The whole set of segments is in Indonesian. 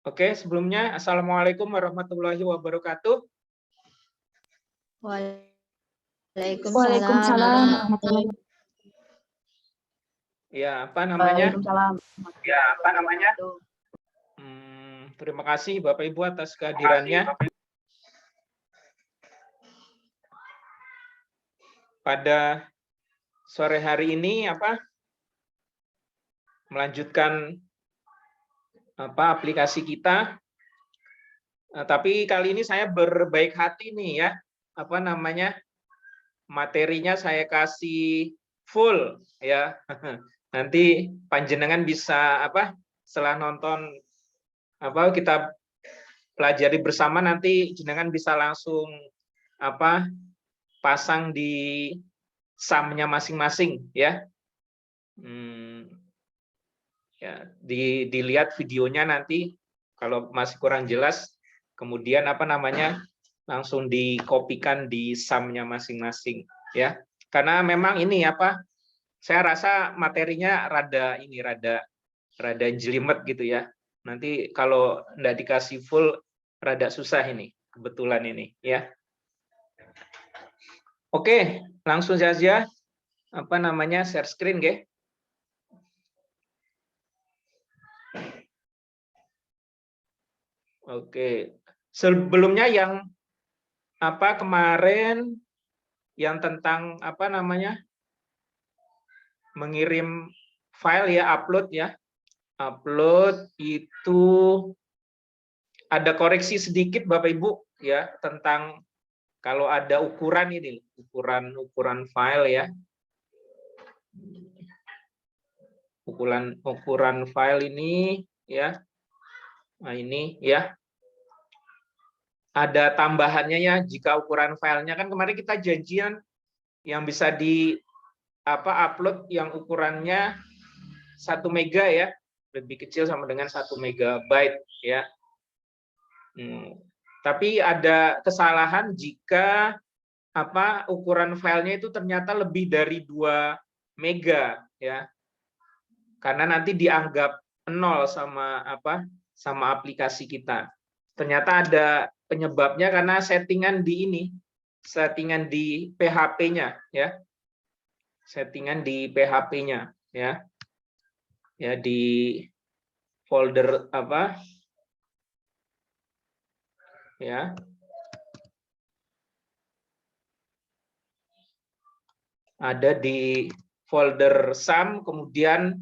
Oke, sebelumnya Assalamualaikum warahmatullahi wabarakatuh. Waalaikumsalam warahmatullahi wabarakatuh. Ya, apa namanya? Waalaikumsalam. Terima kasih Bapak Ibu atas kehadirannya. Pada sore hari ini melanjutkan aplikasi kita. Tapi kali ini saya berbaik hati nih ya. Materinya saya kasih full ya. Nanti panjenengan bisa setelah nonton kita pelajari bersama, nanti jenengan bisa langsung pasang di sum-nya masing-masing ya. Ya, dilihat videonya nanti kalau masih kurang jelas, kemudian langsung dikopikan di sum-nya masing-masing ya. Karena memang ini saya rasa materinya rada jelimet gitu ya. Nanti kalau nggak dikasih full rada susah ini, kebetulan ini ya. Oke, langsung saja share screen nggih. Oke, sebelumnya yang kemarin yang tentang mengirim file ya, upload ya. Upload itu ada koreksi sedikit Bapak Ibu ya, tentang kalau ada ukuran ini, ukuran file ya. Ukuran file ini ya. Nah, ini ya. Ada tambahannya ya, jika ukuran filenya kan kemarin kita janjian yang bisa di upload yang ukurannya 1 mega ya, lebih kecil sama dengan 1 megabyte ya. Tapi ada kesalahan jika ukuran filenya itu ternyata lebih dari 2 mega ya. Karena nanti dianggap 0 sama aplikasi kita. Ternyata ada penyebabnya karena settingan di PHP-nya ya. Settingan di PHP-nya ya. Ya, di folder ya. Ada di folder sum, kemudian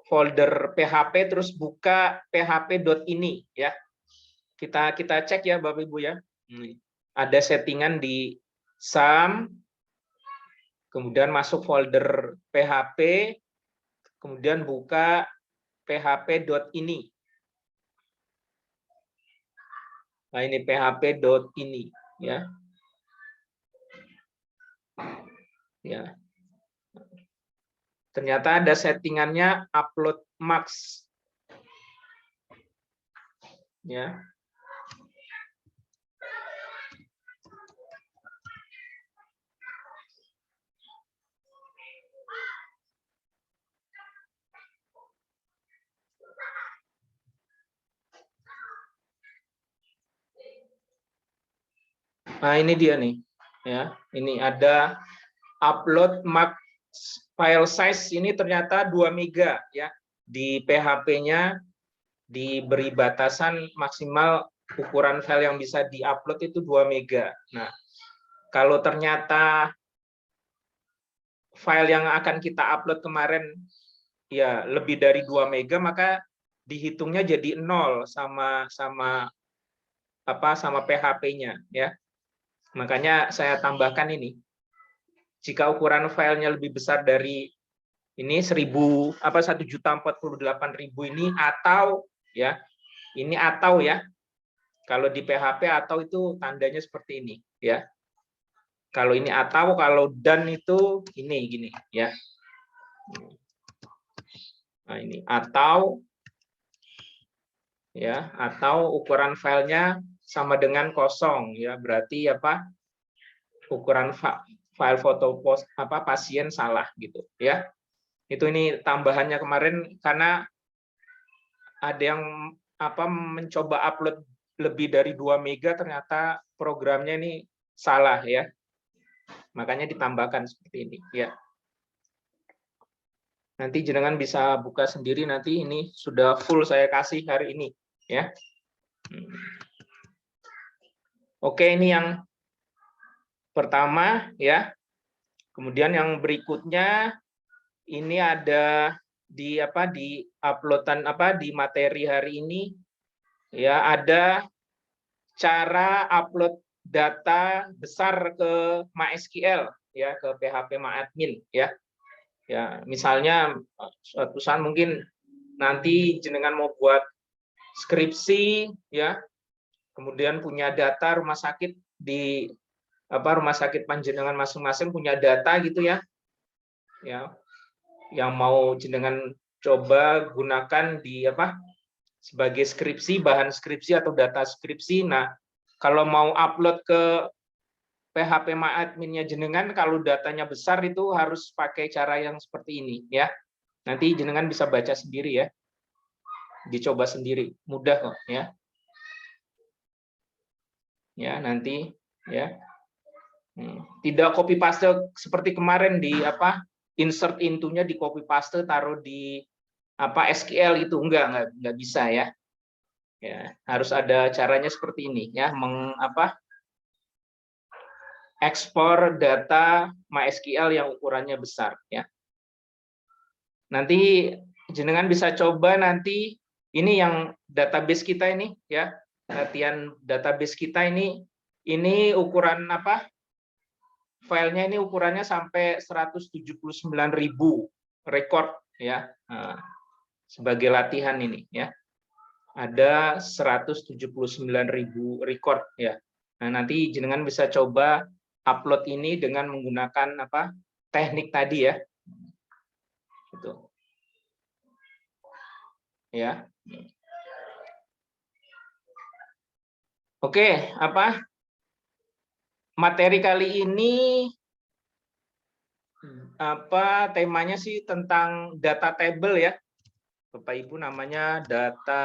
folder PHP, terus buka php.ini ya. Kita cek ya Bapak Ibu ya. Ada settingan di sum, kemudian masuk folder PHP, kemudian buka php.ini. Nah, ini php.ini ya. Ya. Ternyata ada settingannya upload max. Ya. Nah, ini dia nih. Ya, ini ada upload max file size, ini ternyata 2 mega ya. Di PHP-nya diberi batasan maksimal ukuran file yang bisa diupload itu 2 mega. Nah, kalau ternyata file yang akan kita upload kemarin ya lebih dari 2 mega, maka dihitungnya jadi 0 sama PHP-nya ya. Makanya saya tambahkan ini. Jika ukuran filenya lebih besar dari ini 1.048.000 ini, atau ya, ini atau ya. Kalau di PHP atau itu tandanya seperti ini ya. Kalau ini atau, kalau dan itu ini gini ya. Nah, ini atau ya, atau ukuran filenya sama dengan kosong ya, berarti ukuran file foto pasien salah gitu ya. Itu ini tambahannya kemarin karena ada yang mencoba upload lebih dari 2 mega, ternyata programnya ini salah ya. Makanya ditambahkan seperti ini ya. Nanti jenengan bisa buka sendiri, nanti ini sudah full saya kasih hari ini ya. Oke, ini yang pertama ya. Kemudian yang berikutnya ini ada di uploadan di materi hari ini ya, ada cara upload data besar ke MySQL ya, ke PHP MyAdmin ya. Ya, misalnya suatu saat mungkin nanti jenengan mau buat skripsi ya, kemudian punya data rumah sakit di rumah sakit panjenengan masing-masing punya data gitu ya. Ya, yang mau jenengan coba gunakan di sebagai skripsi, bahan skripsi atau data skripsi. Nah, kalau mau upload ke PHP MyAdmin-nya jenengan, kalau datanya besar itu harus pakai cara yang seperti ini ya. Nanti jenengan bisa baca sendiri ya. Dicoba sendiri, mudah kok ya. Ya, nanti ya. Tidak copy paste seperti kemarin di insert into-nya di copy paste taruh di SQL itu enggak bisa ya. Ya, harus ada caranya seperti ini ya, ekspor data MySQL yang ukurannya besar ya. Nanti jenengan bisa coba nanti ini yang database kita ini ya. Latihan database kita ini ukuran filenya ini ukurannya sampai 179.000 record ya. Nah, sebagai latihan ini ya. Ada 179.000 record ya. Nah, nanti jenengan bisa coba upload ini dengan menggunakan teknik tadi ya. Gitu. Ya. Oke, materi kali ini temanya sih tentang data table ya. Bapak Ibu, namanya data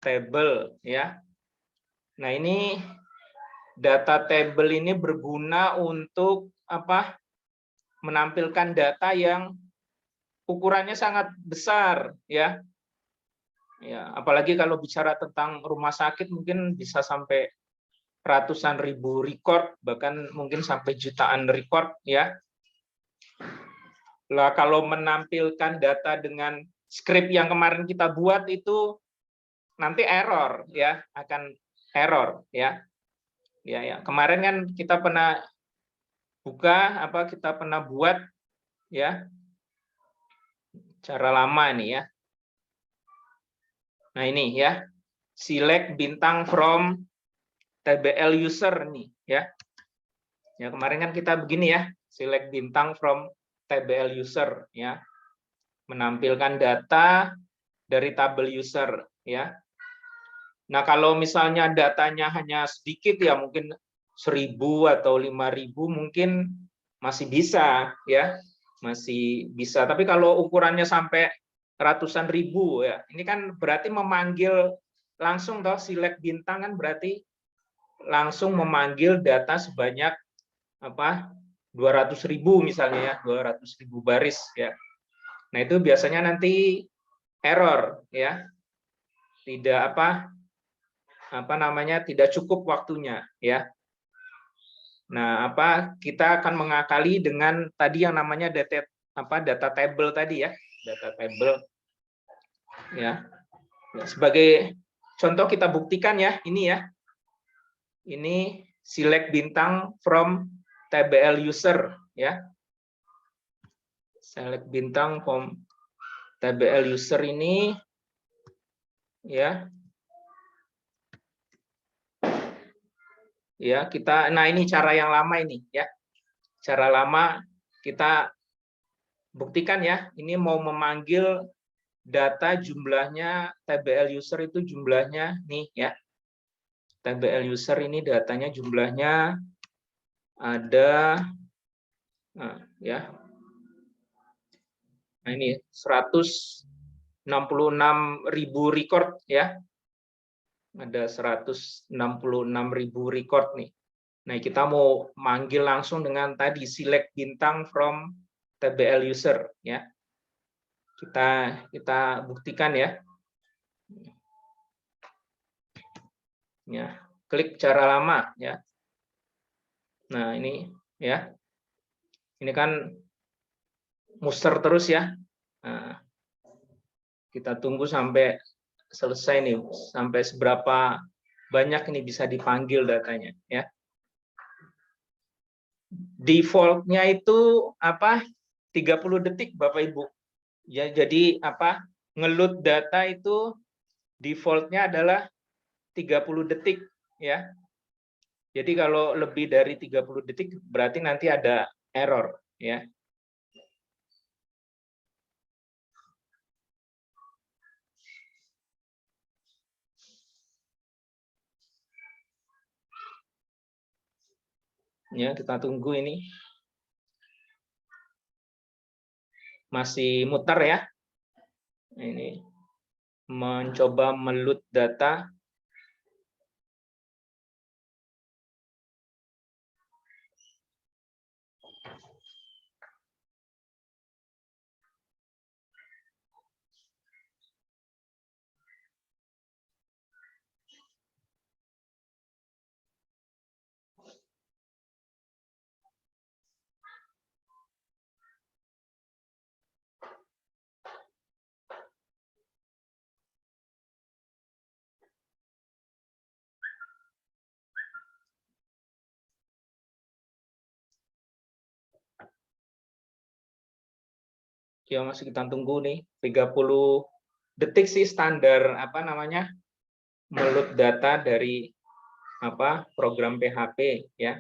table ya. Nah, ini data table ini berguna untuk menampilkan data yang ukurannya sangat besar ya. Ya, apalagi kalau bicara tentang rumah sakit mungkin bisa sampai ratusan ribu record, bahkan mungkin sampai jutaan record ya. Lah kalau menampilkan data dengan script yang kemarin kita buat itu nanti error ya, akan error ya. Ya. Kemarin kan kita pernah buka kita pernah buat ya. Cara lama nih ya. Nah, ini ya. Select bintang from TBL user nih ya. Ya, kemarin kan kita begini ya. Select bintang from TBL user ya. Menampilkan data dari tabel user ya. Nah, kalau misalnya datanya hanya sedikit ya, mungkin 1.000 atau 5.000 mungkin masih bisa ya. Masih bisa. Tapi kalau ukurannya sampai ratusan ribu ya, ini kan berarti memanggil langsung toh, select bintang kan berarti langsung memanggil data sebanyak 200.000 misalnya ya, 200.000 baris ya. Nah, itu biasanya nanti error ya. Tidak tidak cukup waktunya ya. Nah, kita akan mengakali dengan tadi yang namanya data table tadi ya, data table ya. Sebagai contoh kita buktikan ya, ini ya. Ini select bintang from TBL user ya. Select bintang from TBL user ini ya. Ya, ini cara yang lama ini ya. Cara lama kita buktikan ya. Ini mau memanggil data jumlahnya TBL user itu jumlahnya nih ya. TBL user ini datanya jumlahnya ada ya. Nah, ini 100 66.000 record ya. Ada 166.000 record nih. Nah, kita mau manggil langsung dengan tadi select bintang from TBL user ya. Kita buktikan ya. Ya, klik cara lama ya. Nah, ini ya. Ini kan muster terus ya. Nah, kita tunggu sampai selesai nih, sampai seberapa banyak ini bisa dipanggil datanya ya. Defaultnya itu apa? 30 detik Bapak Ibu. Ya, jadi apa? Ngeload data itu defaultnya adalah 30 detik ya. Jadi kalau lebih dari 30 detik berarti nanti ada error ya. Ya, kita tunggu ini. Masih muter ya. Ini mencoba meload data. Ya, masih kita tunggu nih. 30 detik sih standar apa namanya? Meload data dari apa? Program PHP ya.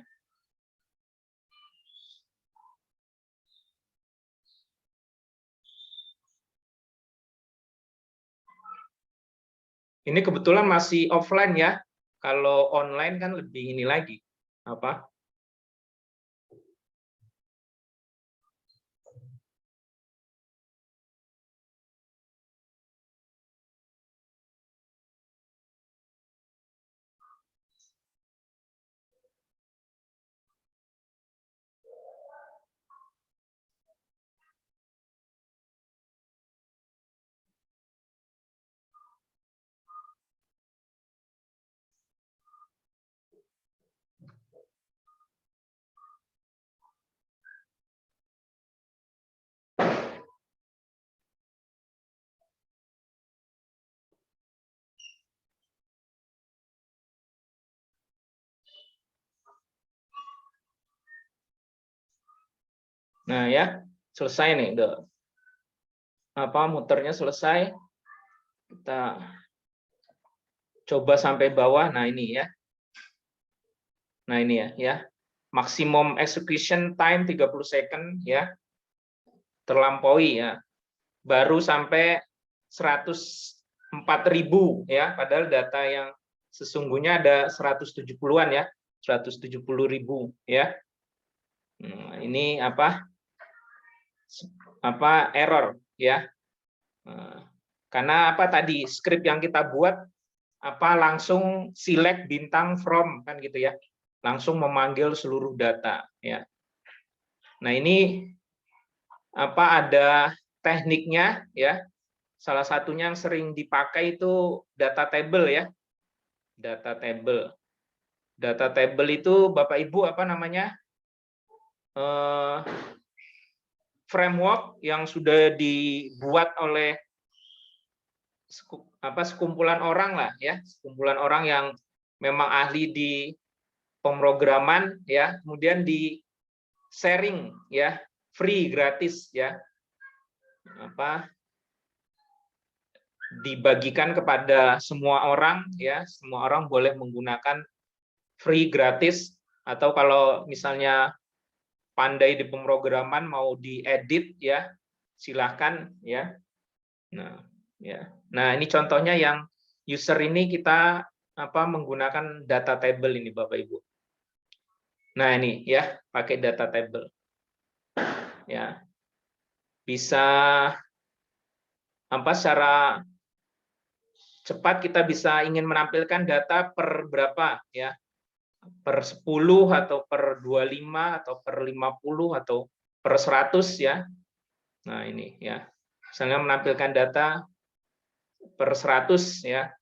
Ini kebetulan masih offline ya. Kalau online kan lebih ini lagi. Apa? Nah, ya, selesai nih, udah apa muternya selesai. Kita coba sampai bawah. Nah, ini ya. Nah, ini ya. Maximum execution time 30 second ya. Terlampaui ya. Baru sampai 104.000 ya, padahal data yang sesungguhnya ada 170-an ya. 170.000 ya. Nah, ini apa error ya. Karena apa tadi script yang kita buat apa langsung select bintang from kan gitu ya. Langsung memanggil seluruh data ya. Nah, ini apa ada tekniknya ya. Salah satunya yang sering dipakai itu data table ya. Data table. Data table itu Bapak Ibu apa namanya? Framework yang sudah dibuat oleh sekumpulan orang lah ya, sekumpulan orang yang memang ahli di pemrograman ya, kemudian di sharing ya, free gratis ya, dibagikan kepada semua orang ya, semua orang boleh menggunakan free gratis, atau kalau misalnya pandai di pemrograman mau diedit ya, silahkan ya. Nah, ya. Nah, ini contohnya yang user ini kita menggunakan data table ini Bapak Ibu. Nah, ini ya, pakai data table. Ya. Bisa secara cepat kita bisa ingin menampilkan data per berapa ya, per 10 atau per 25 atau per 50 atau per 100 ya. Nah ini ya, misalnya menampilkan data per 100 ya.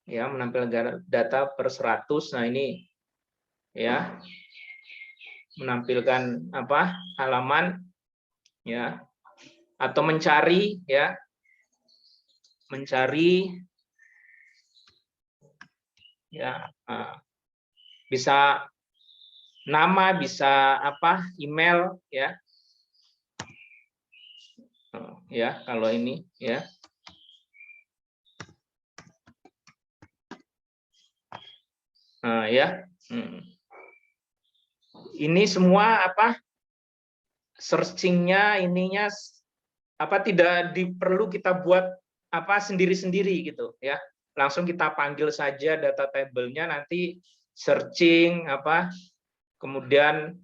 Ya, menampilkan data per 100. Nah ini ya, menampilkan apa, halaman ya, atau mencari ya, mencari ya, bisa nama, bisa apa, email ya. Ya, kalau ini ya. Nah, ya. Ini semua apa, searching-nya ininya apa, tidak perlu kita buat apa sendiri-sendiri gitu ya. Langsung kita panggil saja data table-nya, nanti searching apa, kemudian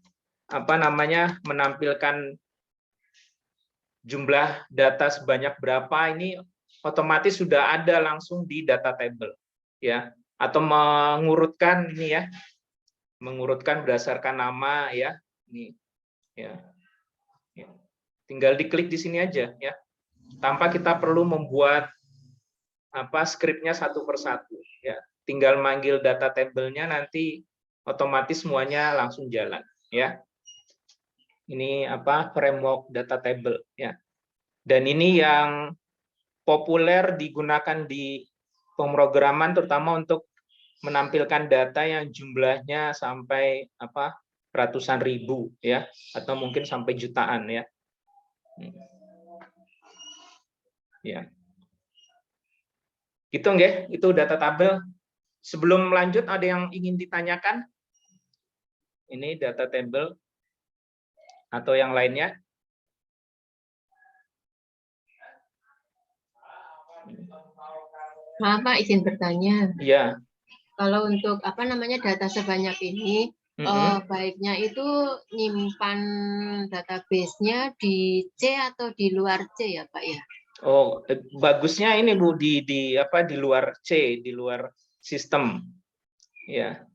apa namanya, menampilkan jumlah data sebanyak berapa, ini otomatis sudah ada langsung di data table ya. Atau mengurutkan ini ya, mengurutkan berdasarkan nama ya. Ini ya. Tinggal diklik di sini aja ya, tanpa kita perlu membuat apa skripnya satu persatu ya. Tinggal manggil data table-nya, nanti otomatis semuanya langsung jalan ya. Ini apa, framework data table ya. Dan ini yang populer digunakan di pemrograman, terutama untuk menampilkan data yang jumlahnya sampai apa, ratusan ribu ya, atau mungkin sampai jutaan ya. Ya. Gitu nggih, itu data tabel. Sebelum lanjut, ada yang ingin ditanyakan? Ini data table atau yang lainnya? Maaf Pak, izin bertanya. Iya. Kalau untuk apa namanya data sebanyak ini, baiknya itu nyimpan database-nya di C atau di luar C ya Pak ya? Oh, bagusnya ini Bu di apa, di luar C, di luar sistem. Ya.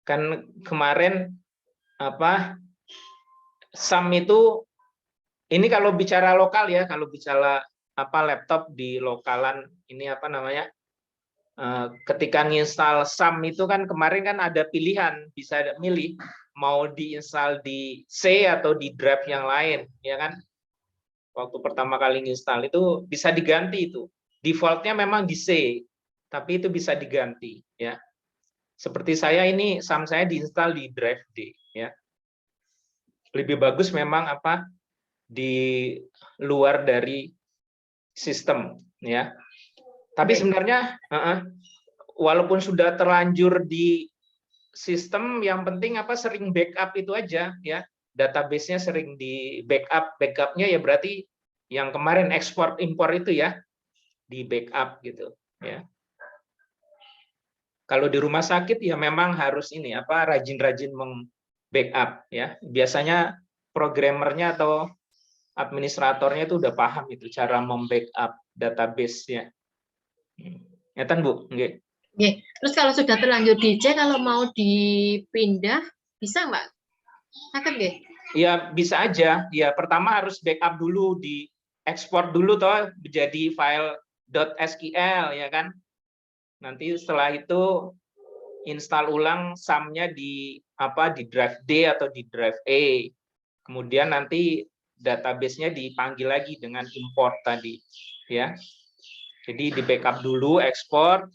Kan kemarin apa, SAM itu ini kalau bicara lokal ya, kalau bicara apa laptop di lokalan ini apa namanya? Ketika nginstal SAM itu kan kemarin kan ada pilihan, bisa milih mau diinstal di C atau di drive yang lain, ya kan? Waktu pertama kali nginstal itu bisa diganti itu. Defaultnya memang di C, tapi itu bisa diganti, ya. Seperti saya ini SAM saya diinstal di drive D, ya. Lebih bagus memang apa, di luar dari sistem, ya. Tapi sebenarnya walaupun sudah terlanjur di sistem, yang penting apa, sering backup itu aja ya. Database-nya sering di backup, backupnya ya berarti yang kemarin ekspor impor itu ya, di backup gitu ya. Kalau di rumah sakit ya memang harus ini apa, rajin-rajin meng-backup ya. Biasanya programmernya atau administratornya itu udah paham itu cara mem-backup database-nya. Ngeten Bu, nggih. Oke. Terus kalau sudah terlanjur di C, kalau mau dipindah bisa Mbak? Akan nggih? Ya bisa aja. Ya pertama harus backup dulu, di ekspor dulu toh menjadi file .sql ya kan. Nanti setelah itu install ulang SAM-nya di apa, di drive D atau di drive E. Kemudian nanti database-nya dipanggil lagi dengan import tadi ya. Jadi di backup dulu, ekspor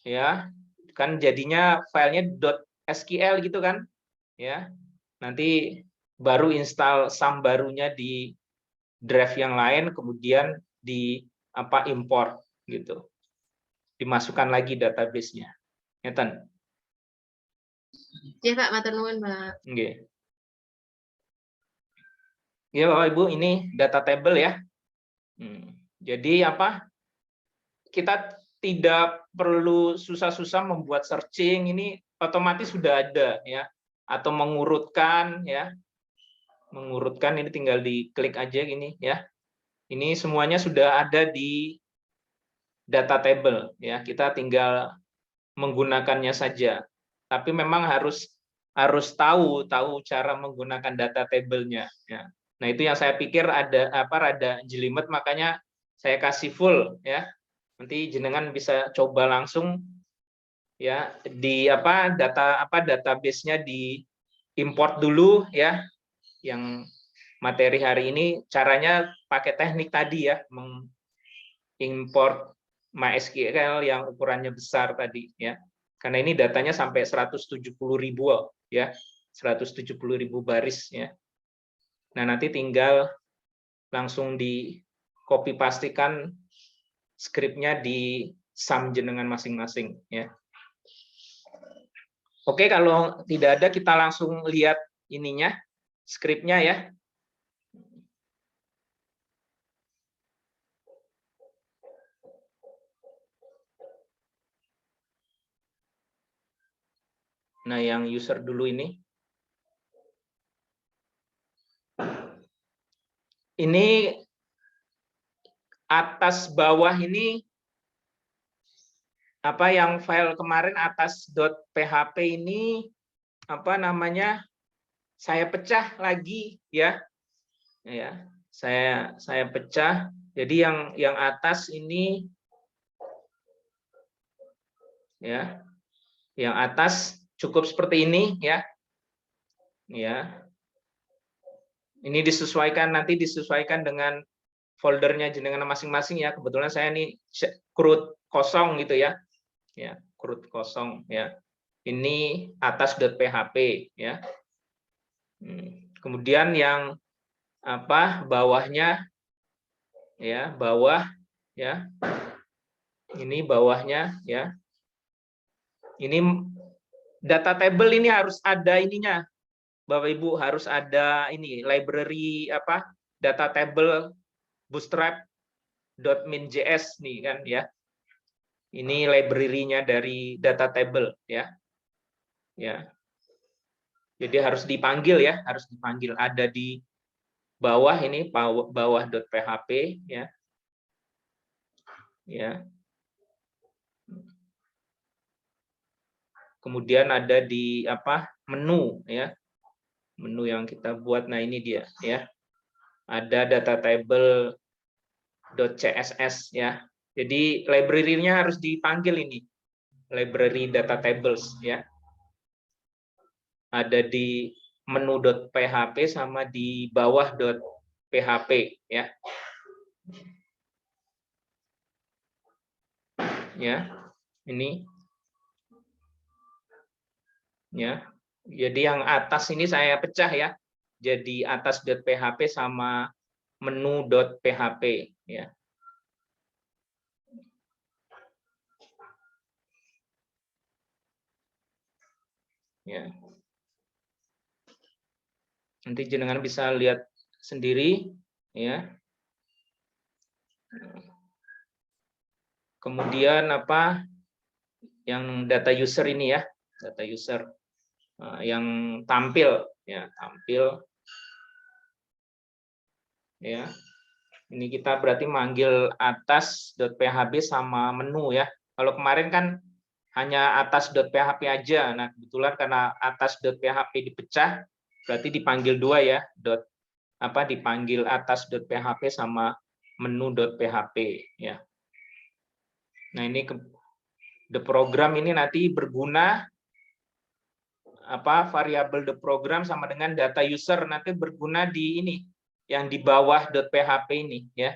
ya. Kan jadinya filenya .sql gitu kan. Ya. Nanti baru install SAM barunya di drive yang lain, kemudian di apa, import gitu. Dimasukkan lagi database-nya. Ngeten. Iya Pak, matur nuwun Pak. Nggih. Ya Bapak Ibu, ini data table ya. Jadi apa? Kita tidak perlu susah-susah membuat searching, ini otomatis sudah ada ya. Atau mengurutkan ya. Mengurutkan ini tinggal diklik aja gini ya. Ini semuanya sudah ada di data table ya. Kita tinggal menggunakannya saja. Tapi memang harus tahu cara menggunakan data table-nya ya. Nah, itu yang saya pikir rada jelimet, makanya saya kasih full ya. Nanti jenengan bisa coba langsung ya di database-nya di import dulu ya. Yang materi hari ini caranya pakai teknik tadi ya, mengimport MySQL yang ukurannya besar tadi ya. Karena ini datanya sampai 170.000 ya. 170.000 baris ya. Nah, nanti tinggal langsung di copy pastikan skripnya di sum jenengan masing-masing ya. Oke, kalau tidak ada kita langsung lihat ininya, skripnya ya. Nah, yang user dulu ini. Ini atas bawah ini yang file kemarin atas.php ini saya pecah lagi ya. Ya, saya pecah. Jadi yang atas ini ya. Yang atas cukup seperti ini ya. Ya. Ini nanti disesuaikan dengan foldernya jenengan masing-masing ya. Kebetulan saya ini root kosong gitu ya. Ya, root kosong ya. Ini atas.php ya. Kemudian yang bawahnya ya, bawah ya. Ini bawahnya ya. Ini data table ini harus ada ininya. Bapak Ibu, harus ada ini library data table bootstrap.min.js nih kan ya. Ini library-nya dari data table ya. Ya. Jadi harus dipanggil ya, harus dipanggil, ada di bawah ini bawah.php ya. Ya. Kemudian ada di menu ya. Menu yang kita buat, nah ini dia ya. Ada data table.css ya. Jadi library-nya harus dipanggil ini. Library data tables ya. Ada di menu.php sama di bawah.php ya. Ya. Ini ya. Jadi yang atas ini saya pecah ya. Jadi atas.php sama menu.php ya. Ya. Nanti jenengan bisa lihat sendiri ya. Kemudian yang data user ini ya, data user yang tampil ya, tampil ya. Ini kita berarti manggil atas.php sama menu ya. Kalau kemarin kan hanya atas.php aja. Nah, kebetulan karena atas.php dipecah, berarti dipanggil dua ya. Dipanggil atas.php sama menu.php ya. Nah, ini the program ini nanti berguna variabel the program sama dengan data user nanti berguna di ini yang di bawah.php ini ya.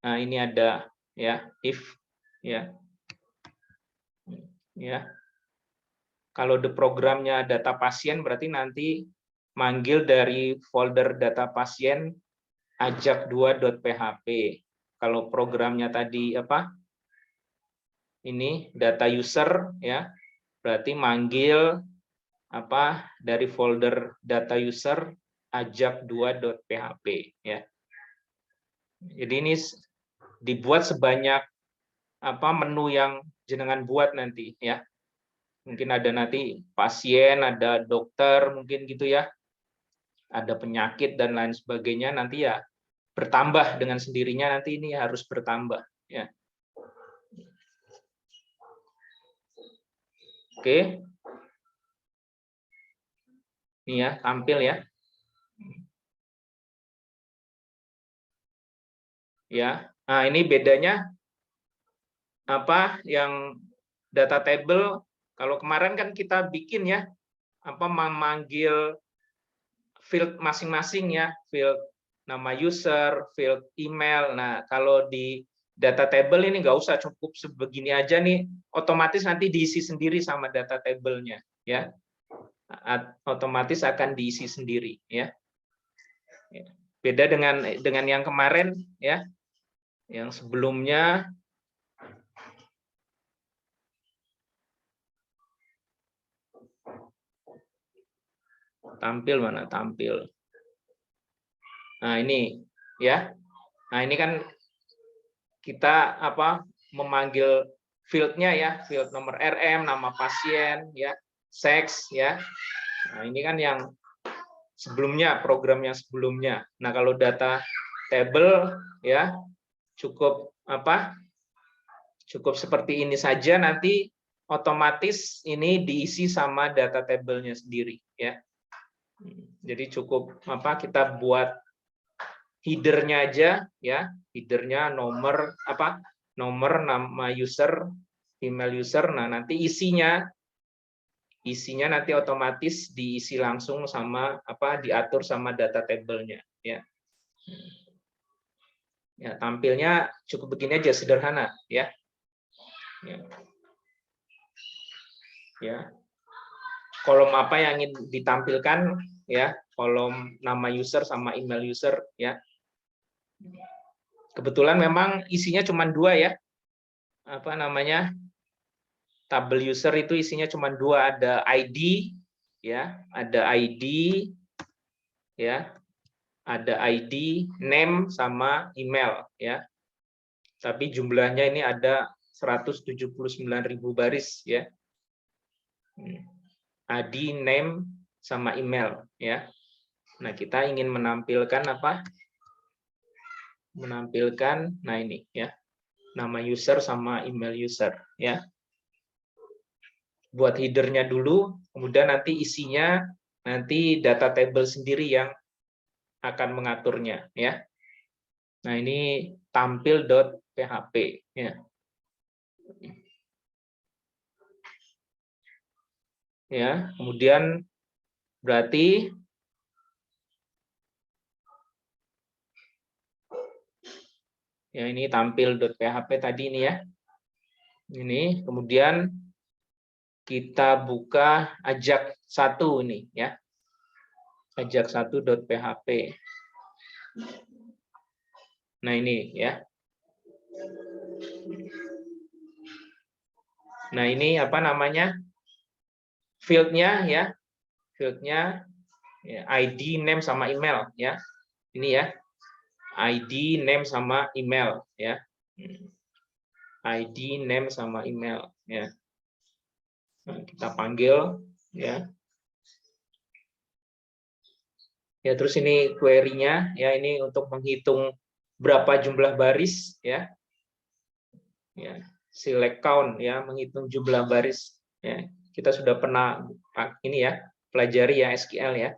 Nah, ini ada ya if ya. Ya. Kalau the programnya data pasien berarti nanti manggil dari folder data pasien ajak2.php. Kalau programnya tadi ini data user ya, berarti manggil dari folder data user ajak2.php ya. Jadi ini dibuat sebanyak menu yang jenengan buat nanti ya. Mungkin ada nanti pasien, ada dokter mungkin gitu ya. Ada penyakit dan lain sebagainya nanti ya bertambah dengan sendirinya, nanti ini harus bertambah ya. Oke. Ini ya, tampil ya. Ya. Nah, ini bedanya apa yang data table, kalau kemarin kan kita bikin ya, apa memanggil field masing-masing ya, field nama user, field email. Nah, kalau di data table ini nggak usah, cukup sebegini aja nih, otomatis nanti diisi sendiri sama data table-nya ya. Otomatis akan diisi sendiri ya. Beda dengan yang kemarin ya. Yang sebelumnya tampil mana tampil. Nah, ini ya. Nah, ini kan kita apa memanggil fieldnya ya, field nomor RM, nama pasien ya, seks ya. Nah, ini kan yang sebelumnya, program yang sebelumnya. Nah, kalau data table ya cukup apa? Cukup seperti ini saja, nanti otomatis ini diisi sama data table-nya sendiri ya. Jadi cukup apa kita buat header-nya aja ya, header-nya nomor apa? Nomor, nama user, email user. Nah, nanti isinya nanti otomatis diisi langsung sama apa diatur sama data table-nya ya. Ya, tampilnya cukup begini aja, sederhana ya. Ya. Kolom apa yang ingin ditampilkan ya, kolom nama user sama email user ya. Kebetulan memang isinya cuma 2 ya. Apa namanya? Tabel user itu isinya cuma 2, ada ID ya, ada ID ya. Ada ID, name sama email ya. Tapi jumlahnya ini ada 179.000 baris ya. ID, name sama email ya. Nah, kita ingin menampilkan apa? Menampilkan, nah ini ya, nama user sama email user ya. Buat headernya dulu, kemudian nanti isinya nanti data table sendiri yang akan mengaturnya ya. Nah, ini tampil.php ya. Ya, kemudian berarti ya ini tampil.php tadi ini ya. Ini kemudian kita buka ajak 1 ini ya. Ajak 1.php. Nah, ini ya. Nah, ini apa namanya? Field-nya ya. Field-nya ya, ID, name sama email ya. Ini ya. ID, name sama email ya. ID, name sama email ya. Nah, kita panggil ya. Ya, terus ini query-nya ya, ini untuk menghitung berapa jumlah baris ya. Ya, select count ya, menghitung jumlah baris ya. Kita sudah pernah ini ya, pelajari ya SQL ya.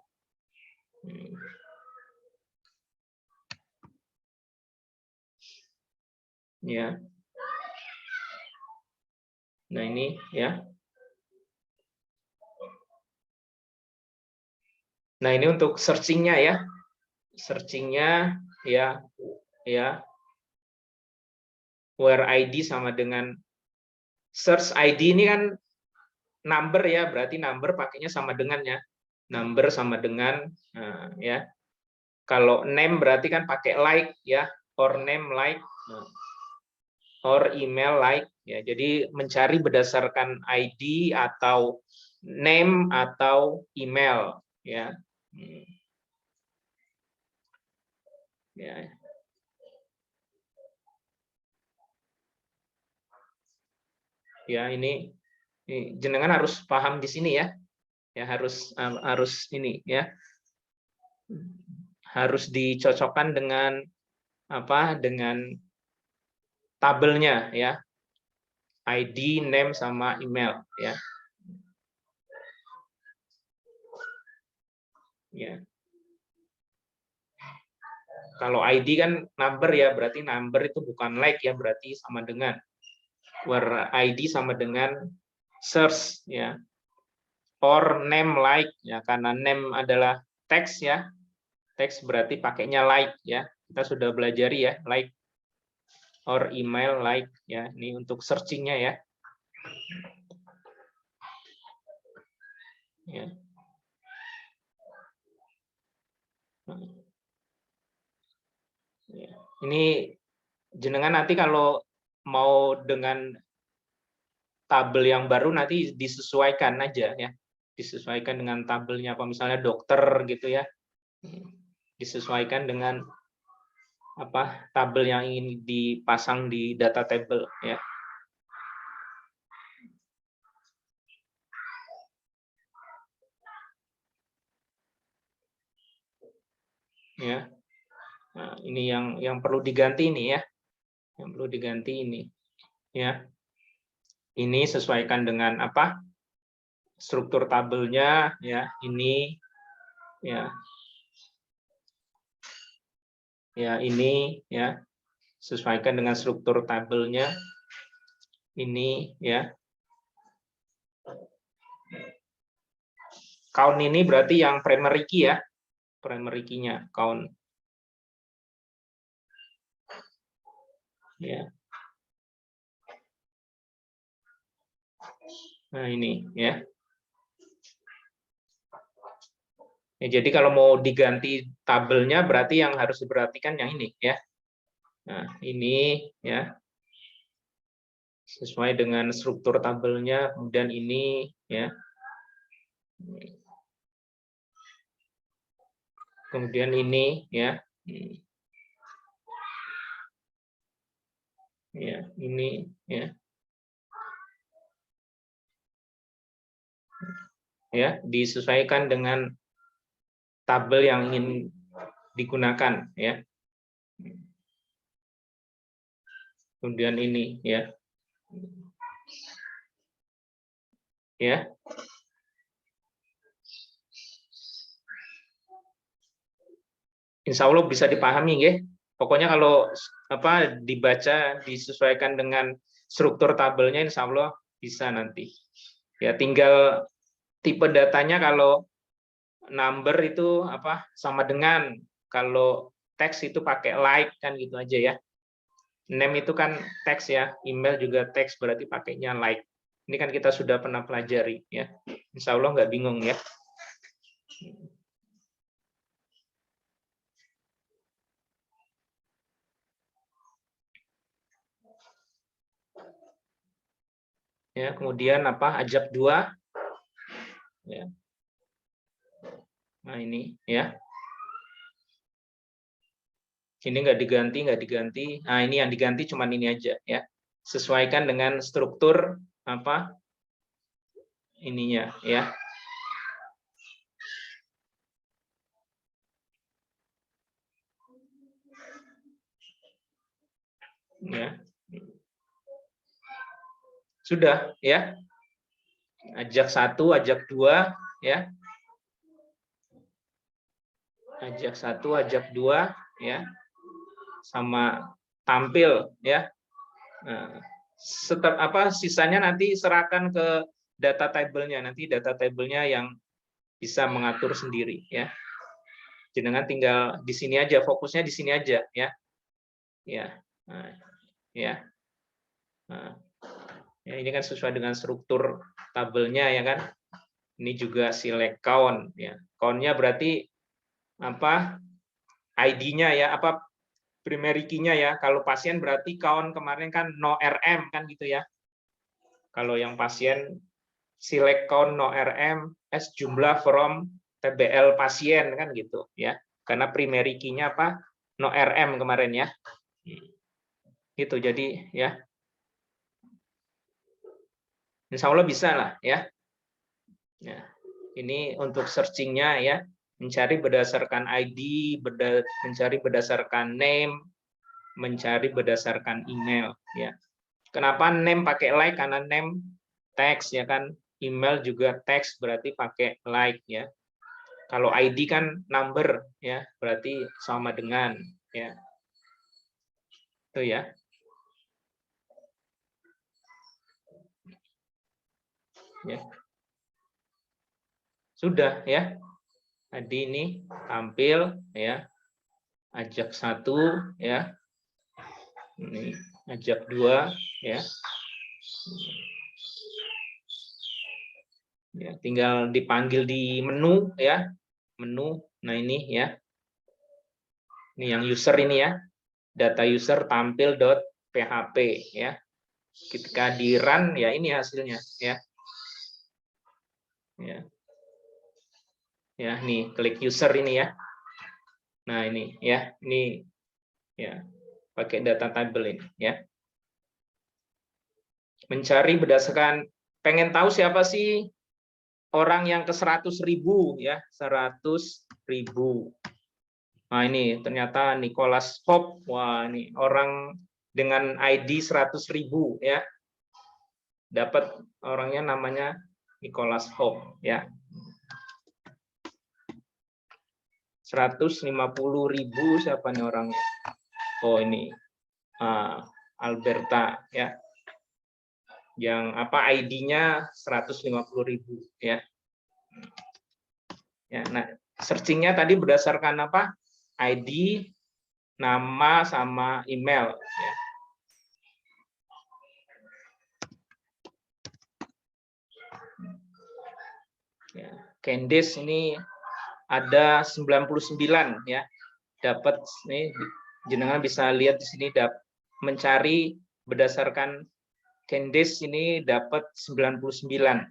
Ya. Nah, ini ya. Nah, ini untuk searching-nya ya. Searching-nya ya, where ID sama dengan search ID ini kan number ya, berarti number pakainya sama dengan ya. Number sama dengan ya. Kalau name berarti kan pakai like ya, or name like, or email like ya. Jadi mencari berdasarkan ID atau name atau email ya. Ya. Ya, ini jenengan harus paham di sini ya. Ya, harus ini ya. Harus dicocokkan dengan dengan tabelnya ya, ID, name sama email ya. Ya. Kalau ID kan number ya, berarti number itu bukan like ya, berarti sama dengan where ID sama dengan search ya. Or name like ya, karena name adalah teks ya. Teks berarti pakainya like ya. Kita sudah belajari ya, like or email like ya. Ini untuk searchingnya ya. Ya. Ini jenengan nanti kalau mau dengan tabel yang baru nanti disesuaikan aja ya, disesuaikan dengan tabelnya apa, misalnya dokter gitu ya, disesuaikan dengan tabel yang ingin dipasang di data table ya. Ya. Nah, ini yang perlu diganti ini ya. Yang perlu diganti ini ya. Ini sesuaikan dengan struktur tabelnya ya, ini ya. Ya, ini ya. Sesuaikan dengan struktur tabelnya. Ini ya. Count ini berarti yang primary key ya. Primary key-nya count. Ya. Nah, ini ya. Ya, jadi kalau mau diganti tabelnya berarti yang harus diperhatikan yang ini ya. Nah, ini ya. Sesuai dengan struktur tabelnya, kemudian ini ya. Kemudian ini ya. Ya, ini ya. Ya, disesuaikan dengan tabel yang ingin digunakan ya. Kemudian ini ya. Ya. Insya Allah bisa dipahami ya. Pokoknya kalau dibaca disesuaikan dengan struktur tabelnya, insya Allah bisa nanti. Ya, tinggal tipe datanya kalau number itu sama dengan, kalau teks itu pakai like kan gitu aja ya. Name itu kan teks ya, email juga teks berarti pakainya like. Ini kan kita sudah pernah pelajari ya. Insya Allah nggak bingung ya. Ya, kemudian ajak 2 ya. Nah, ini ya. Ini nggak diganti. Nah, ini yang diganti cuman ini aja ya. Sesuaikan dengan struktur ininya ya. Ya. Sudah ya. Ajak 1, ajak 2 ya. Ajak 1, ajak 2 ya. Sama tampil ya. Nah, sisanya nanti serahkan ke data table-nya, nanti data table-nya yang bisa mengatur sendiri ya. Jenengan tinggal di sini aja, fokusnya di sini aja ya. Ya. Nah, ya. Nah, ya, ini kan sesuai dengan struktur tabelnya ya kan. Ini juga select count ya. Count-nya berarti ID-nya ya, primary key-nya ya. Kalau pasien berarti count kemarin kan no RM kan gitu ya. Kalau yang pasien select count no RM as jumlah from TBL pasien kan gitu ya. Karena primary key-nya no RM kemarin ya. Itu jadi ya. Insya Allah bisa lah ya. Ya. Ini untuk searching-nya ya. Mencari berdasarkan ID, mencari berdasarkan name, mencari berdasarkan email ya. Kenapa name pakai like? Karena name teks ya kan, email juga teks berarti pakai like ya. Kalau ID kan number ya, berarti sama dengan ya. Itu ya. Ya. Sudah ya. Tadi ini tampil ya. Ajak 1 ya. Ini ajak 2 ya. Ya, tinggal dipanggil di menu ya. Menu. Nah, ini ya. Ini yang user ini ya. Data user tampil.php ya. Ketika di run ya ini hasilnya ya. Ya. Ya, nih klik user ini ya. Nah, ini ya. Ini ya. Pakai data table ini ya. Mencari berdasarkan pengen tahu siapa sih orang yang ke 100.000 ya, 100.000. Nah, ini ternyata Nicholas Hope. Wah, ini orang dengan ID 100.000 ya. Dapat orangnya namanya Nicholas Hope ya. 150.000 siapa nih orangnya? Oh, ini Alberta ya. Yang apa ID-nya 150.000 ya. Ya, nah searching-nya tadi berdasarkan apa? ID, nama sama email ya. Ya, Candice ini ada 99 ya. Dapat nih jenengan bisa lihat di sini mencari berdasarkan Candice ini dapat 99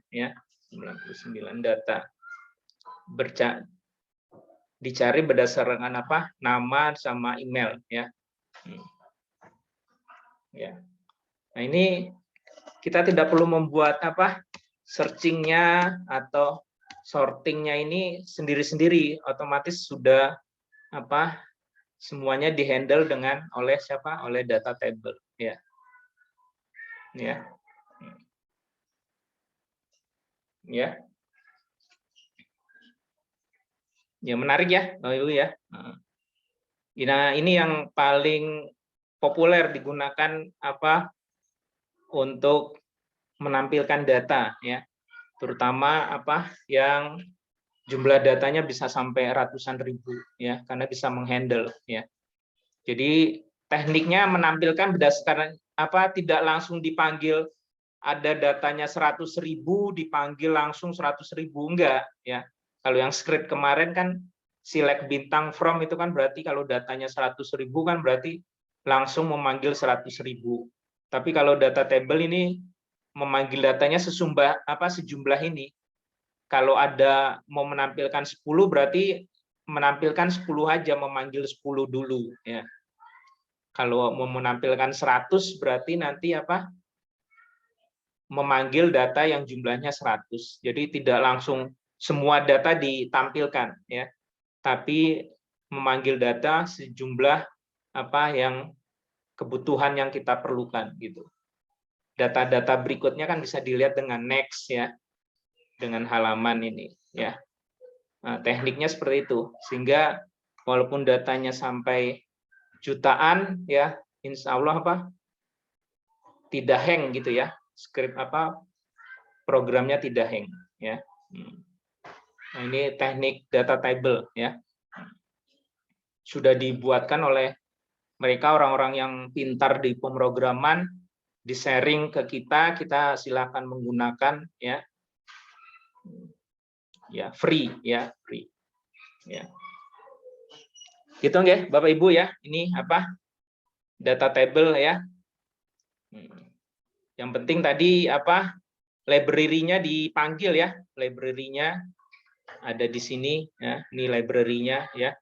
ya. 99 data. Dicari berdasarkan apa? Nama sama email ya. Ya. Nah, ini kita tidak perlu membuat apa? Searching-nya atau sorting-nya ini sendiri-sendiri, otomatis sudah apa? Semuanya dihandle dengan oleh siapa? Oleh data table ya. Ya. Ya. Ya, menarik ya, Ibu ya. Nah, ini yang paling populer digunakan apa? Untuk menampilkan data ya. Terutama apa? Yang jumlah datanya bisa sampai ratusan ribu ya, karena bisa menghandle ya. Jadi tekniknya menampilkan berdasarkan apa? Tidak langsung dipanggil ada datanya 100.000 dipanggil langsung 100.000 enggak ya. Kalau yang script kemarin kan select bintang from itu kan berarti kalau datanya 100.000 kan berarti langsung memanggil 100.000. Tapi kalau data table ini memanggil datanya sejumlah ini. Kalau ada mau menampilkan 10 berarti menampilkan 10 aja, memanggil 10 dulu ya. Kalau mau menampilkan 100 berarti nanti apa? Memanggil data yang jumlahnya 100. Jadi tidak langsung semua data ditampilkan ya. Tapi memanggil data sejumlah apa yang kebutuhan yang kita perlukan gitu. Data-data berikutnya kan bisa dilihat dengan next ya. Dengan halaman ini ya. Nah, tekniknya seperti itu sehingga walaupun datanya sampai jutaan ya, insya Allah apa tidak hang gitu ya, script apa programnya tidak hang ya. Nah, ini teknik data table ya, sudah dibuatkan oleh mereka orang-orang yang pintar di pemrograman, di sharing ke kita silakan menggunakan ya. Ya, free ya, free. Ya. Gitu nggih, Bapak Ibu ya. Ini apa? Data table ya. Yang penting tadi apa? Library-nya dipanggil ya. Library-nya ada di sini ya. Ini library-nya ya.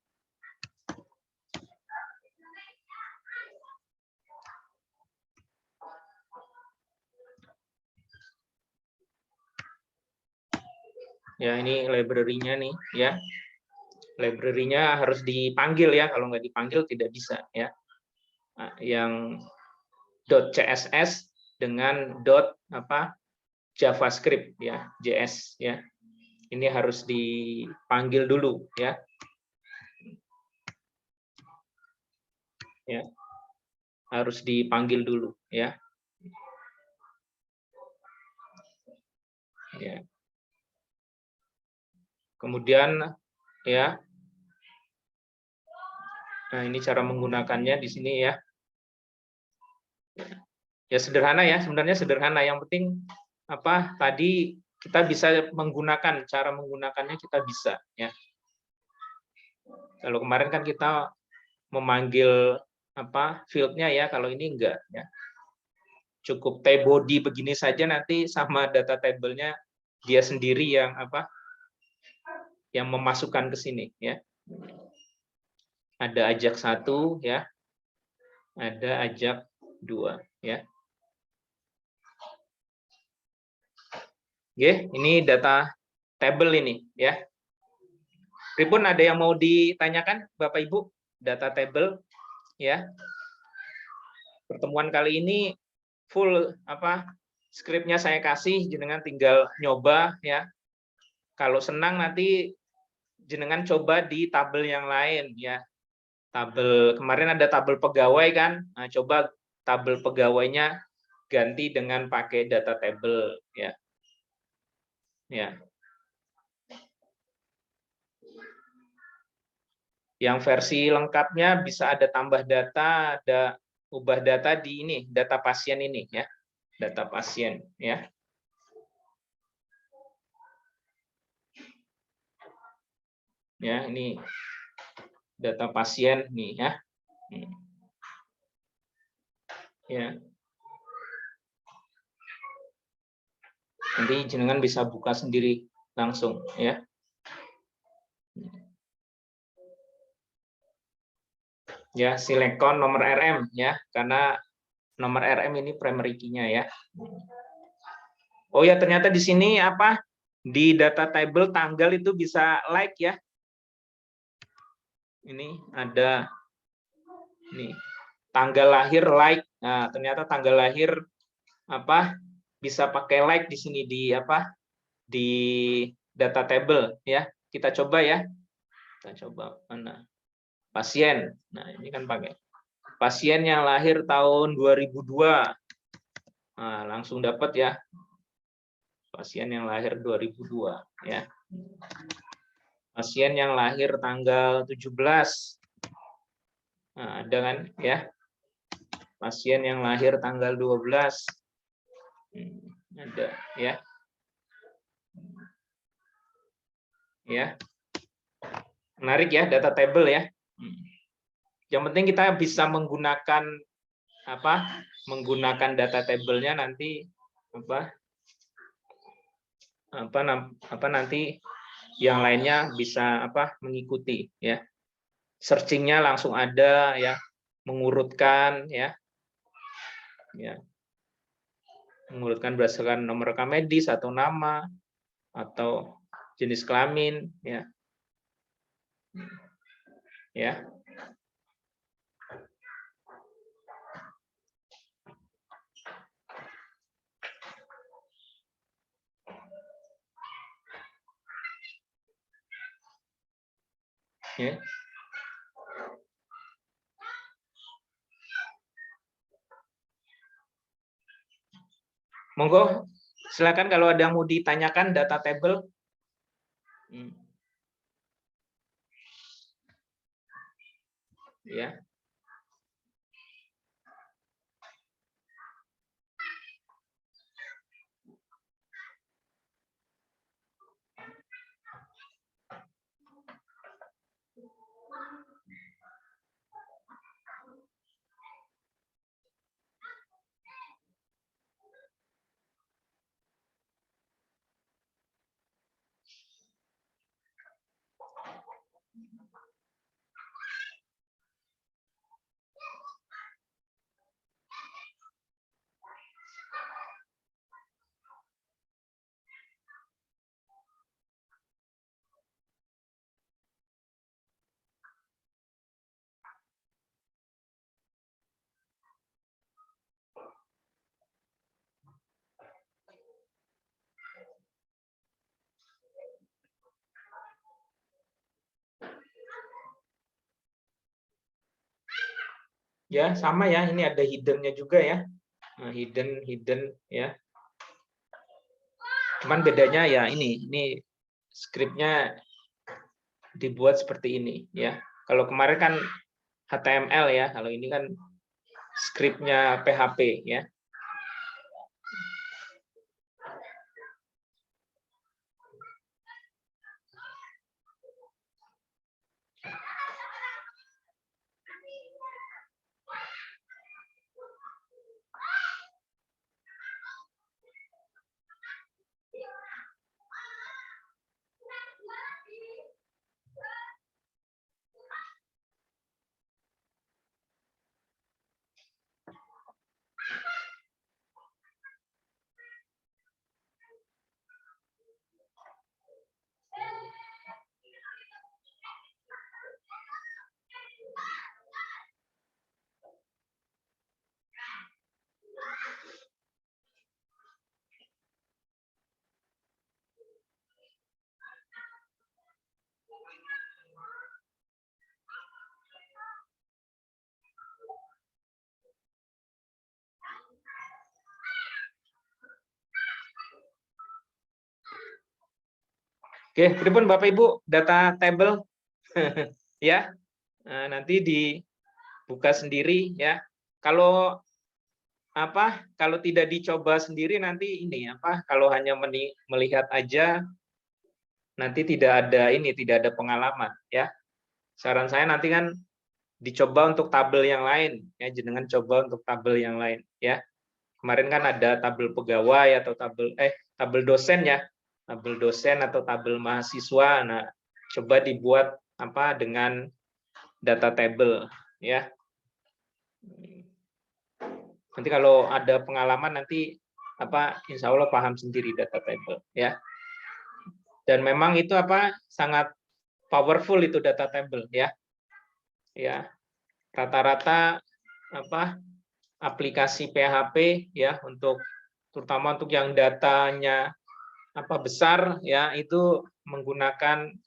Ya, ini library-nya nih ya. Library-nya harus dipanggil ya, kalau nggak dipanggil tidak bisa ya. yang .css dengan JavaScript ya, JS ya. Ini harus dipanggil dulu ya. Ya. Harus dipanggil dulu ya. Ya. Kemudian ya. Nah, ini cara menggunakannya di sini ya. Ya sederhana ya, sebenarnya sederhana. Yang penting tadi kita bisa menggunakan, cara menggunakannya kita bisa ya. Kalau kemarin kan kita memanggil field-nya ya, kalau ini enggak ya. Cukup tbody begini saja, nanti sama data table-nya dia sendiri yang yang memasukkan ke sini ya. Ada ajak 1 ya. Ada ajak 2 ya. Oke, ini data table ini ya. Pripun, ada yang mau ditanyakan Bapak Ibu? Data table ya. Pertemuan kali ini full skripnya saya kasih, jenengan tinggal nyoba ya. Kalau senang nanti jenengan coba di tabel yang lain ya. Tabel kemarin ada tabel pegawai kan. Nah, coba tabel pegawainya ganti dengan pakai data table ya. Ya. Yang versi lengkapnya bisa ada tambah data, ada ubah data di ini, data pasien ini ya. Data pasien ya. Ya, ini data pasien nih ya. Ya. Nanti jenengan bisa buka sendiri langsung ya. Ya, Silicon nomor RM ya, karena nomor RM ini primary key-nya ya. Oh ya, ternyata di sini di data table tanggal itu bisa like ya. Ini ada nih tanggal lahir like. Nah, ternyata tanggal lahir bisa pakai like di sini di di data table ya. Kita coba ya. Kita coba mana? Pasien. Nah, ini kan pakai pasien yang lahir tahun 2002. Nah, langsung dapat ya. Pasien yang lahir 2002 ya. Pasien yang lahir tanggal 17. Nah, ada kan ya. Pasien yang lahir tanggal 12. Ada ya. Ya. Menarik ya data table ya. Yang penting kita bisa menggunakan menggunakan data table-nya nanti nanti yang lainnya bisa mengikuti ya. Searching-nya langsung ada ya, mengurutkan ya. Ya. Mengurutkan berdasarkan nomor rekam medis atau nama atau jenis kelamin ya. Ya. Ya. Monggo, silakan kalau ada yang mau ditanyakan data table. Ya. Ya, sama ya. Ini ada hidden-nya juga ya. Nah, hidden ya. Cuman bedanya ya ini skripnya dibuat seperti ini ya. Kalau kemarin kan HTML ya, kalau ini kan skripnya PHP ya. Oke, pripun Bapak Ibu, data table ya. Nah, nanti dibuka sendiri ya. Kalau kalau tidak dicoba sendiri nanti ini kalau hanya melihat aja nanti tidak ada pengalaman ya. Saran saya nanti kan dicoba untuk tabel yang lain ya, jenengan coba untuk tabel yang lain ya. Kemarin kan ada tabel pegawai atau tabel dosen ya. Tabel dosen atau tabel mahasiswa. Nah, coba dibuat dengan data table ya. Nanti kalau ada pengalaman nanti insya Allah paham sendiri data table ya. Dan memang itu sangat powerful itu data table ya. Ya. Rata-rata aplikasi PHP ya terutama untuk yang datanya besar ya itu menggunakan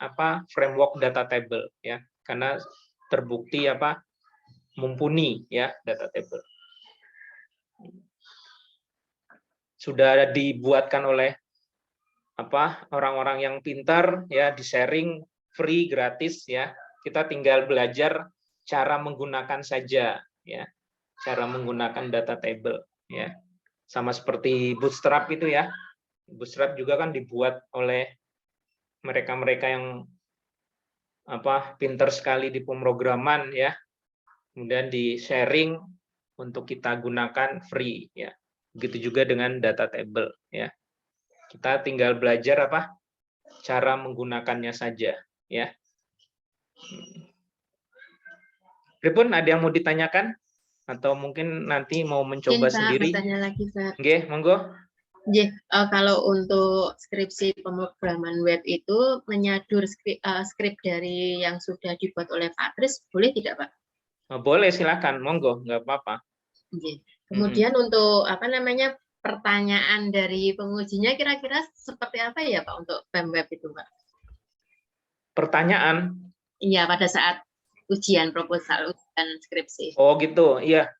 framework data table ya, karena terbukti mumpuni ya data table. Sudah dibuatkan oleh orang-orang yang pintar ya, di-sharing free gratis ya. Kita tinggal belajar cara menggunakan saja ya. Cara menggunakan data table ya. Sama seperti Bootstrap itu ya. Bootstrap juga kan dibuat oleh mereka-mereka yang pintar sekali di pemrograman ya. Kemudian di-sharing untuk kita gunakan free ya. Begitu juga dengan data table ya. Kita tinggal belajar cara menggunakannya saja ya. Pripun, ada yang mau ditanyakan atau mungkin nanti mau mencoba sendiri? Bertanya lagi, Pak. Oke, monggo. Kalau untuk skripsi pemrograman web itu menyadur skrip dari yang sudah dibuat oleh Pak Kris, boleh tidak, Pak? Boleh, silakan, monggo, nggak apa-apa. Kemudian untuk pertanyaan dari pengujinya kira-kira seperti apa ya Pak untuk PEM-web itu, Pak? Pertanyaan? Iya, pada saat ujian proposal, ujian skripsi. Oh gitu, iya.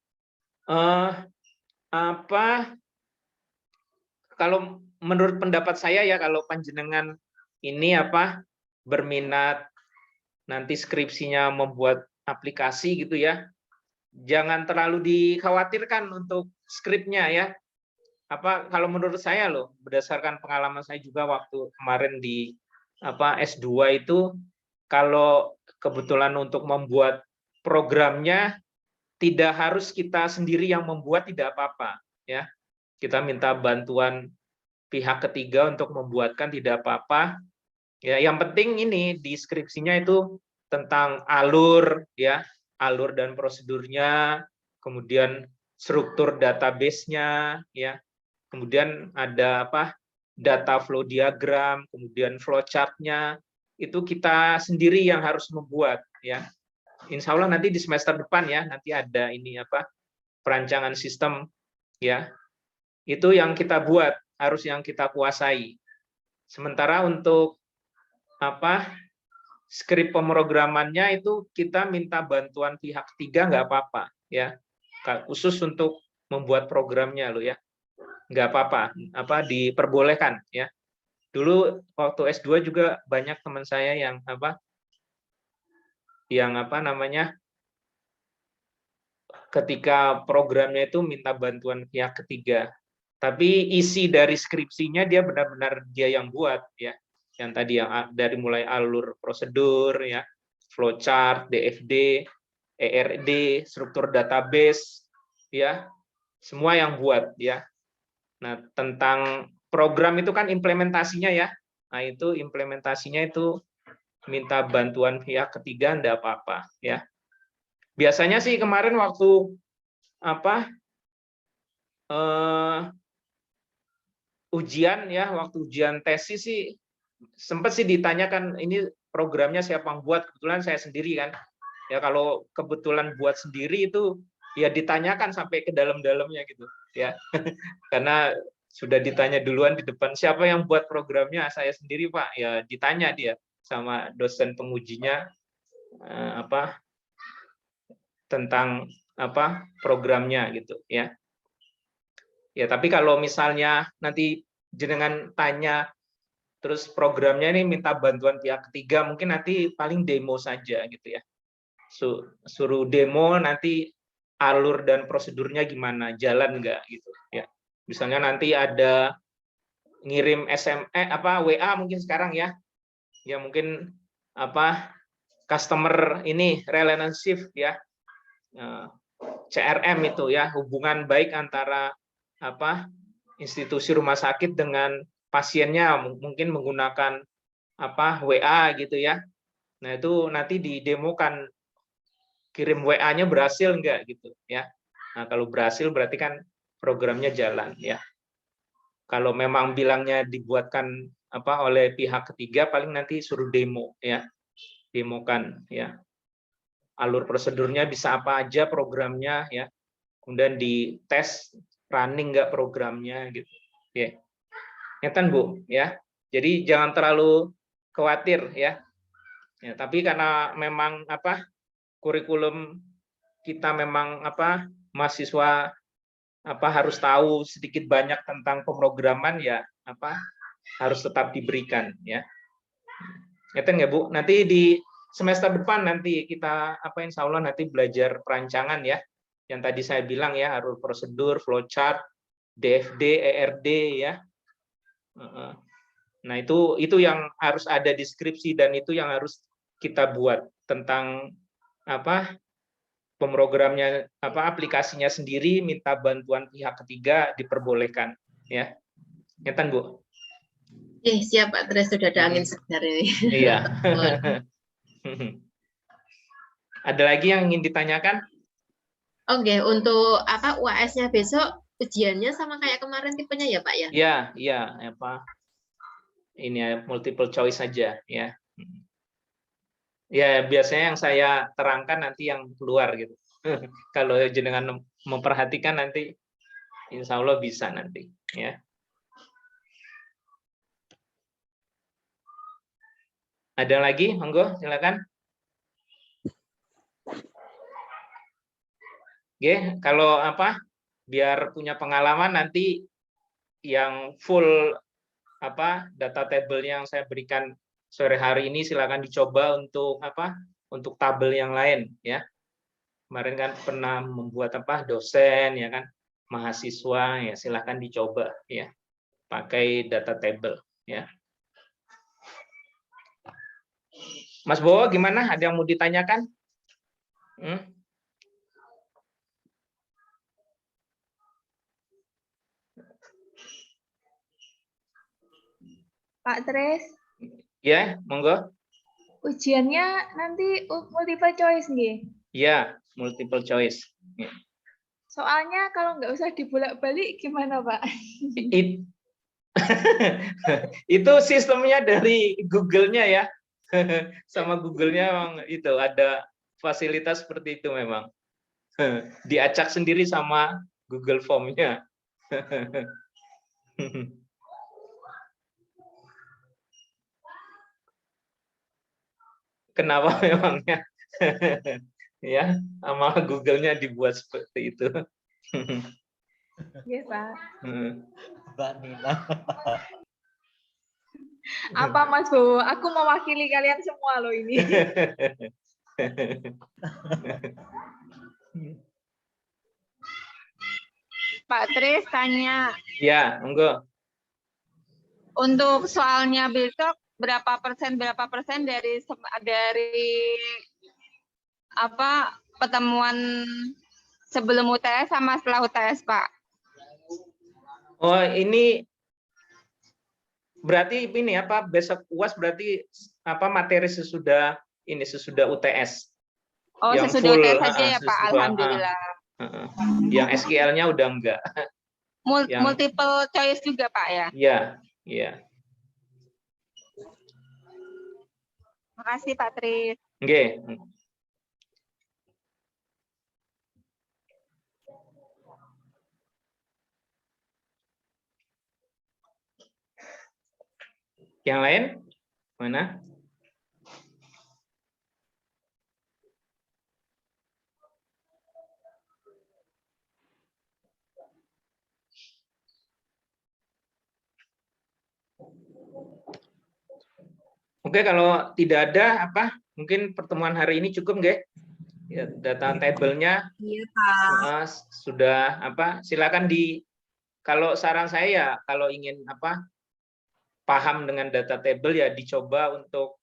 Kalau menurut pendapat saya ya, kalau panjenengan ini berminat nanti skripsinya membuat aplikasi gitu ya, jangan terlalu dikhawatirkan untuk skripnya ya. Kalau menurut saya loh, berdasarkan pengalaman saya juga waktu kemarin di S2 itu, kalau kebetulan untuk membuat programnya tidak harus kita sendiri yang membuat, tidak apa-apa ya. Kita minta bantuan pihak ketiga untuk membuatkan, tidak apa-apa. Ya, yang penting ini di skripsinya itu tentang alur ya, alur dan prosedurnya, kemudian struktur database-nya ya. Kemudian ada data flow diagram, kemudian flowchart-nya, itu kita sendiri yang harus membuat ya. Insya Allah nanti di semester depan ya, nanti ada ini perancangan sistem ya. Itu yang kita buat, harus yang kita kuasai. Sementara untuk skrip pemrogramannya itu kita minta bantuan pihak ketiga nggak apa-apa ya, khusus untuk membuat programnya loh ya. Nggak apa-apa, diperbolehkan ya. Dulu waktu S2 juga banyak teman saya yang ketika programnya itu minta bantuan pihak ketiga. Tapi isi dari skripsinya dia benar-benar dia yang buat ya. Yang tadi yang dari mulai alur prosedur ya, flowchart, DFD, ERD, struktur database ya, semua yang buat ya. Nah, tentang program itu kan implementasinya ya. Nah, itu implementasinya itu minta bantuan pihak ketiga enggak apa-apa ya. Biasanya sih kemarin waktu ujian ya, waktu ujian tesis sih sempat sih ditanyakan ini programnya siapa yang buat, kebetulan saya sendiri kan. Ya kalau kebetulan buat sendiri itu ya ditanyakan sampai ke dalam-dalamnya gitu ya. Karena sudah ditanya duluan di depan siapa yang buat programnya, saya sendiri Pak. Ya ditanya dia sama dosen pengujinya tentang programnya gitu ya. Ya tapi kalau misalnya nanti jenengan tanya terus programnya ini minta bantuan pihak ketiga, mungkin nanti paling demo saja gitu ya. Suruh demo nanti alur dan prosedurnya gimana, jalan nggak gitu ya. Misalnya nanti ada ngirim WA mungkin sekarang ya. Ya mungkin customer ini relationship ya. CRM itu ya, hubungan baik antara institusi rumah sakit dengan pasiennya, mungkin menggunakan WA gitu ya. Nah, itu nanti didemokan kirim WA-nya berhasil enggak gitu ya. Nah, kalau berhasil berarti kan programnya jalan ya. Kalau memang bilangnya dibuatkan oleh pihak ketiga, paling nanti suruh demo ya. Demokan ya. Alur prosedurnya bisa apa aja programnya ya. Kemudian dites running enggak programnya gitu. Ya. Ngeten Bu ya. Jadi jangan terlalu khawatir ya. Ya, tapi karena memang kurikulum kita memang mahasiswa harus tahu sedikit banyak tentang pemrograman ya harus tetap diberikan ya. Ngeten ya Bu. Nanti di semester depan nanti kita insya Allah nanti belajar perancangan ya. Yang tadi saya bilang ya, alur prosedur, flowchart, DFD, ERD ya. Nah, itu yang harus ada di skripsi dan itu yang harus kita buat tentang pemrogramnya aplikasinya sendiri, minta bantuan pihak ketiga diperbolehkan ya. Ngeten Bu. Siap Pak Tres, sudah ada angin segar ini. Iya. Ada lagi yang ingin ditanyakan? Oke, untuk UAS-nya besok ujiannya sama kayak kemarin tipenya ya Pak ya? Iya, ini ya multiple choice saja ya. Ya biasanya yang saya terangkan nanti yang keluar gitu. Kalau jenengan memperhatikan nanti insya Allah bisa nanti ya. Ada lagi? Monggo silakan. Oke, kalau biar punya pengalaman nanti yang full data table yang saya berikan sore hari ini silakan dicoba untuk tabel yang lain ya. Kemarin kan pernah membuat dosen ya kan, mahasiswa ya silakan dicoba ya. Pakai data table ya. Mas Bowo gimana? Ada yang mau ditanyakan? Pak Tres. Ya, monggo. Ujiannya nanti multiple choice nggih? Ya, multiple choice. Ya. Soalnya kalau nggak usah dibolak-balik gimana Pak? Itu sistemnya dari Google-nya ya. Sama Google-nya memang itu ada fasilitas seperti itu memang. Diacak sendiri sama Google Form-nya. Kenapa memangnya? ya, sama Google-nya dibuat seperti itu. Iya, Pak. Mbak Nina. Apa Mas Bowo? Aku mewakili kalian semua loh ini. Pak Tris tanya, Ya, monggo. untuk soalnya besok berapa persen dari apa pertemuan sebelum UTS sama setelah UTS, Pak? Oh, ini berarti ini apa besok UAS berarti apa materi sesudah UTS. Oh, Yang sesudah full, UTS saja ya, Pak. sesudah, Alhamdulillah. Yang SQL-nya udah enggak. Yang- Multiple choice juga, Pak ya? Iya, iya. Makasih, Pak Tris. Oke. Yang lain? Mana? Oke, kalau tidak ada apa? Mungkin pertemuan hari ini cukup, nggak? Ya, data table-nya Iya, Pak. sudah apa? Silakan kalau saran saya ya kalau ingin apa? Paham dengan data table ya dicoba untuk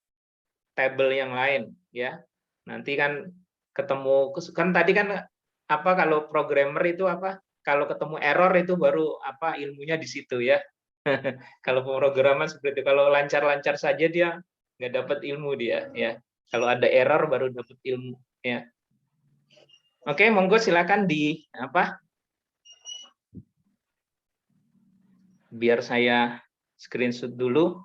table yang lain ya. Nanti kan ketemu kan tadi kan apa kalau programmer itu apa? Kalau ketemu error itu baru apa ilmunya di situ ya. Kalau pemrograman seperti itu, kalau lancar-lancar saja dia nggak dapat ilmu dia ya. Kalau ada error baru dapat ilmu ya. Oke, monggo silakan di apa? Biar saya screenshot dulu.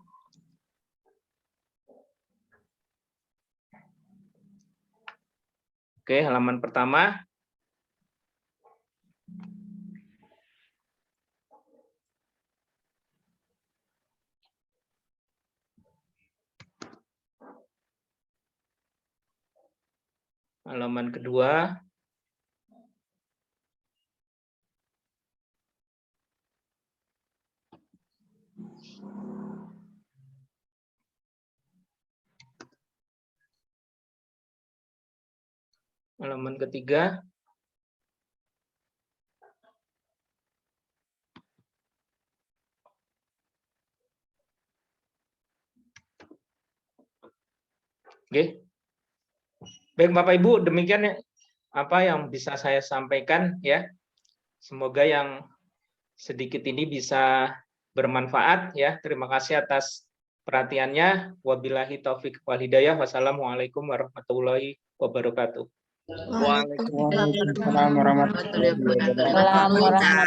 Oke, halaman pertama. Halaman kedua. Halaman ketiga. Oke. Baik Bapak Ibu, demikian ya, apa yang bisa saya sampaikan ya. Semoga yang sedikit ini bisa bermanfaat ya. Terima kasih atas perhatiannya. Wabillahi taufik wal hidayah. Wassalamualaikum warahmatullahi wabarakatuh. Waalaikumsalam warahmatullahi wabarakatuh. Waalaikumsalam warahmatullahi wabarakatuh.